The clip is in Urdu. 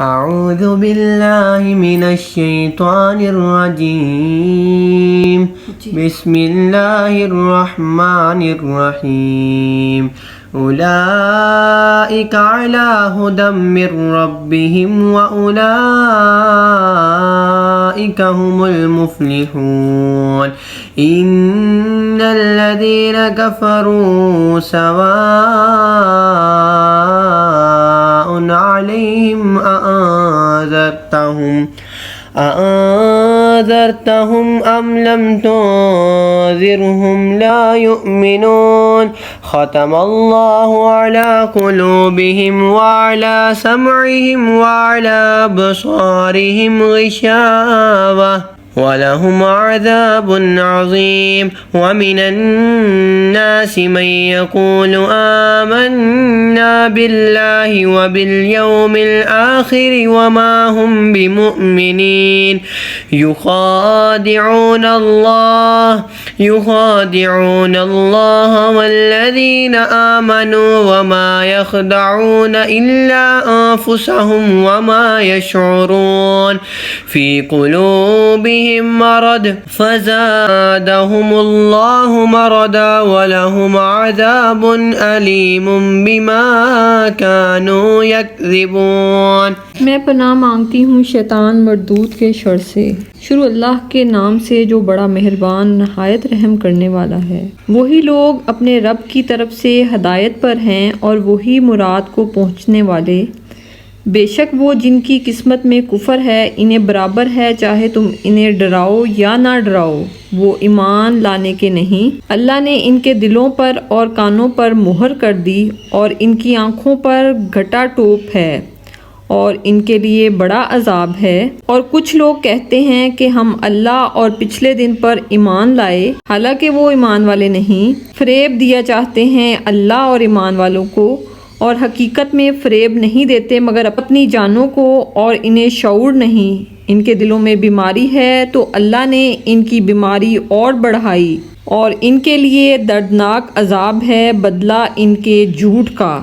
أعوذ بالله من الشيطان الرجيم بسم الله الرحمن الرحيم أولئك على هدى من ربهم وأولئك هم المفلحون إن الذين كفروا سواء عليهم أأنذرتهم أم لم تنذرهم لا يؤمنون ختم الله على قلوبهم وعلى سمعهم وعلى أبصارهم غشاوة وَلَهُمْ عَذَابٌ عَظِيمٌ وَمِنَ النَّاسِ مَن يَقُولُ آمَنَّا بِاللَّهِ وَبِالْيَوْمِ الْآخِرِ وَمَا هُمْ بِمُؤْمِنِينَ يُخَادِعُونَ اللَّهَ وَالَّذِينَ آمَنُوا وَمَا يَخْدَعُونَ إِلَّا أَنفُسَهُمْ وَمَا يَشْعُرُونَ فِي قُلُوبِهِمْ مرض فزادهم الله مرضا ولهم عذاب أليم بما كانوا يكذبون۔ میں پناہ مانگتی ہوں شیطان مردود کے شر سے۔ شروع اللہ کے نام سے جو بڑا مہربان نہایت رحم کرنے والا ہے۔ وہی لوگ اپنے رب کی طرف سے ہدایت پر ہیں اور وہی مراد کو پہنچنے والے۔ بے شک وہ جن کی قسمت میں کفر ہے انہیں برابر ہے چاہے تم انہیں ڈراؤ یا نہ ڈراؤ، وہ ایمان لانے کے نہیں۔ اللہ نے ان کے دلوں پر اور کانوں پر مہر کر دی اور ان کی آنکھوں پر گھٹا ٹوپ ہے اور ان کے لیے بڑا عذاب ہے۔ اور کچھ لوگ کہتے ہیں کہ ہم اللہ اور پچھلے دن پر ایمان لائے، حالانکہ وہ ایمان والے نہیں۔ فریب دیا چاہتے ہیں اللہ اور ایمان والوں کو، اور حقیقت میں فریب نہیں دیتے مگر اپنی جانوں کو، اور انہیں شعور نہیں۔ ان کے دلوں میں بیماری ہے تو اللہ نے ان کی بیماری اور بڑھائی، اور ان کے لیے دردناک عذاب ہے بدلہ ان کے جھوٹ کا۔